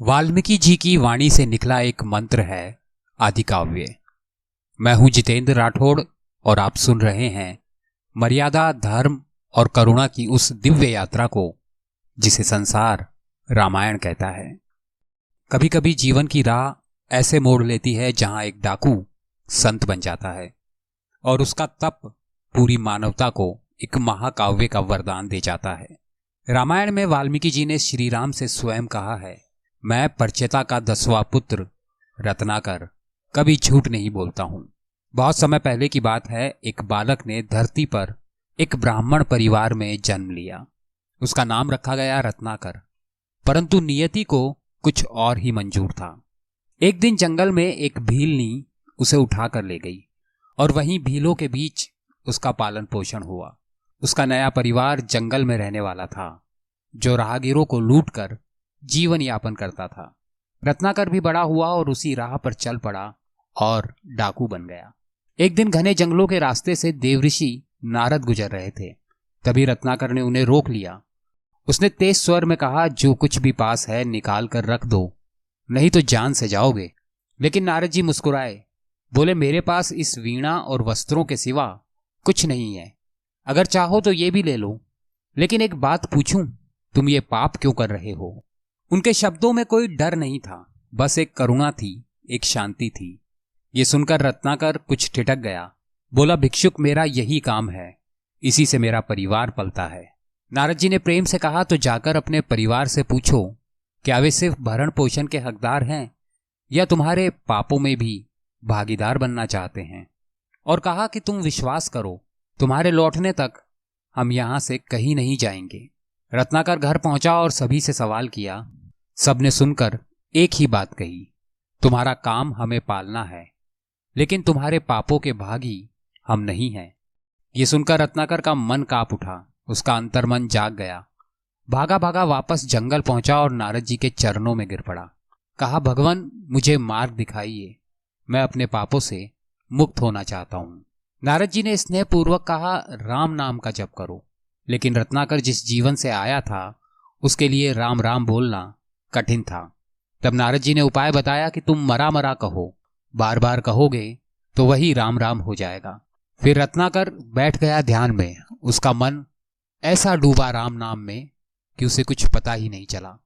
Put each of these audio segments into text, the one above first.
वाल्मीकि जी की वाणी से निकला एक मंत्र है आदिकाव्य। मैं हूं जितेंद्र राठौड़ और आप सुन रहे हैं मर्यादा, धर्म और करुणा की उस दिव्य यात्रा को जिसे संसार रामायण कहता है। कभी कभी जीवन की राह ऐसे मोड़ लेती है जहां एक डाकू संत बन जाता है और उसका तप पूरी मानवता को एक महाकाव्य का वरदान दे जाता है। रामायण में वाल्मीकि जी ने श्री राम से स्वयं कहा है, मैं परचेता का 10वां पुत्र रत्नाकर कभी झूठ नहीं बोलता हूं। बहुत समय पहले की बात है, एक बालक ने धरती पर एक ब्राह्मण परिवार में जन्म लिया। उसका नाम रखा गया रत्नाकर, परंतु नियति को कुछ और ही मंजूर था। एक दिन जंगल में एक भीलनी उसे उठाकर ले गई और वहीं भीलों के बीच उसका पालन पोषण हुआ। उसका नया परिवार जंगल में रहने वाला था, जो राहगीरों को लूटकर जीवन यापन करता था। रत्नाकर भी बड़ा हुआ और उसी राह पर चल पड़ा और डाकू बन गया। एक दिन घने जंगलों के रास्ते से देवऋषि नारद गुजर रहे थे। तभी रत्नाकर ने उन्हें रोक लिया। उसने तेज स्वर में कहा, जो कुछ भी पास है निकाल कर रख दो, नहीं तो जान से जाओगे। लेकिन नारद जी मुस्कुराए, बोले, मेरे पास इस वीणा और वस्त्रों के सिवा कुछ नहीं है। अगर चाहो तो ये भी ले लो, लेकिन एक बात पूछूं, तुम ये पाप क्यों कर रहे हो? उनके शब्दों में कोई डर नहीं था, बस एक करुणा थी, एक शांति थी। ये सुनकर रत्नाकर कुछ ठिठक गया। बोला, भिक्षुक, मेरा यही काम है, इसी से मेरा परिवार पलता है। नारद जी ने प्रेम से कहा, तो जाकर अपने परिवार से पूछो, क्या वे सिर्फ भरण पोषण के हकदार हैं या तुम्हारे पापों में भी भागीदार बनना चाहते हैं? और कहा कि तुम विश्वास करो, तुम्हारे लौटने तक हम यहां से कहीं नहीं जाएंगे। रत्नाकर घर पहुंचा और सभी से सवाल किया। सबने सुनकर एक ही बात कही, तुम्हारा काम हमें पालना है, लेकिन तुम्हारे पापों के भागी हम नहीं हैं। ये सुनकर रत्नाकर का मन कांप उठा, उसका अंतर्मन जाग गया। भागा भागा वापस जंगल पहुंचा और नारद जी के चरणों में गिर पड़ा। कहा, भगवान, मुझे मार्ग दिखाइए, मैं अपने पापों से मुक्त होना चाहता हूं। नारद जी ने स्नेहपूर्वक कहा, राम नाम का जप करो। लेकिन रत्नाकर जिस जीवन से आया था उसके लिए राम राम बोलना कठिन था। तब नारद जी ने उपाय बताया कि तुम मरा मरा कहो, बार बार कहोगे तो वही राम राम हो जाएगा। फिर रत्नाकर बैठ गया ध्यान में। उसका मन ऐसा डूबा राम नाम में कि उसे कुछ पता ही नहीं चला।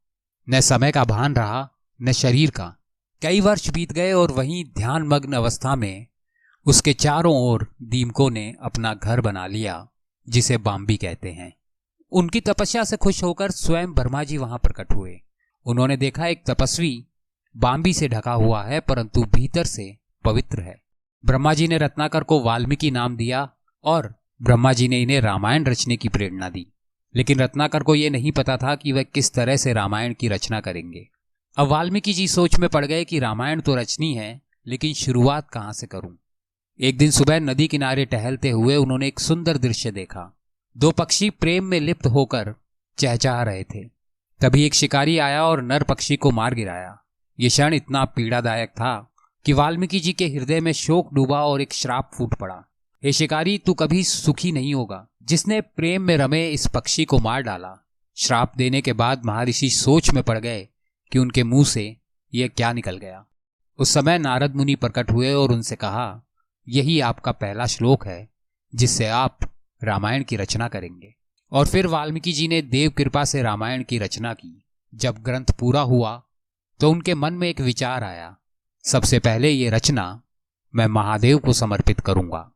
न समय का भान रहा न शरीर का। कई वर्ष बीत गए और वहीं ध्यान मग्न अवस्था में उसके चारों ओर दीमकों ने अपना घर बना लिया, जिसे बाम्बी कहते हैं। उनकी तपस्या से खुश होकर स्वयं ब्रह्मा जी वहां प्रकट हुए। उन्होंने देखा एक तपस्वी बाम्बी से ढका हुआ है, परंतु भीतर से पवित्र है। ब्रह्मा जी ने रत्नाकर को वाल्मीकि नाम दिया और ब्रह्मा जी ने इन्हें रामायण रचने की प्रेरणा दी। लेकिन रत्नाकर को यह नहीं पता था कि वह किस तरह से रामायण की रचना करेंगे। अब वाल्मीकि जी सोच में पड़ गए कि रामायण तो रचनी है, लेकिन शुरुआत कहां से करूं। एक दिन सुबह नदी किनारे टहलते हुए उन्होंने एक सुंदर दृश्य देखा। 2 पक्षी प्रेम में लिप्त होकर चहचहा रहे थे। तभी एक शिकारी आया और नर पक्षी को मार गिराया। ये क्षण इतना पीड़ादायक था कि वाल्मीकि जी के हृदय में शोक डूबा और एक श्राप फूट पड़ा। हे शिकारी, तू कभी सुखी नहीं होगा। जिसने प्रेम में रमे इस पक्षी को मार डाला। श्राप देने के बाद महर्षि सोच में पड़ गए कि उनके मुंह से यह क्या निकल गया। उस समय नारद मुनि प्रकट हुए और उनसे कहा, यही आपका पहला श्लोक है जिससे आप रामायण की रचना करेंगे। और फिर वाल्मीकि जी ने देव कृपा से रामायण की रचना की। जब ग्रंथ पूरा हुआ तो उनके मन में एक विचार आया, सबसे पहले ये रचना मैं महादेव को समर्पित करूंगा।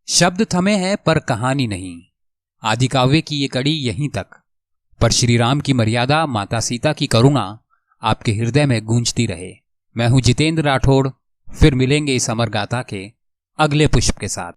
शब्द थमे हैं पर कहानी नहीं। आदिकाव्य की ये कड़ी यहीं तक, पर श्री राम की मर्यादा, माता सीता की करुणा आपके हृदय में गूंजती रहे। मैं हूं जितेंद्र राठौड़, फिर मिलेंगे इस अमर गाथा के अगले पुष्प के साथ।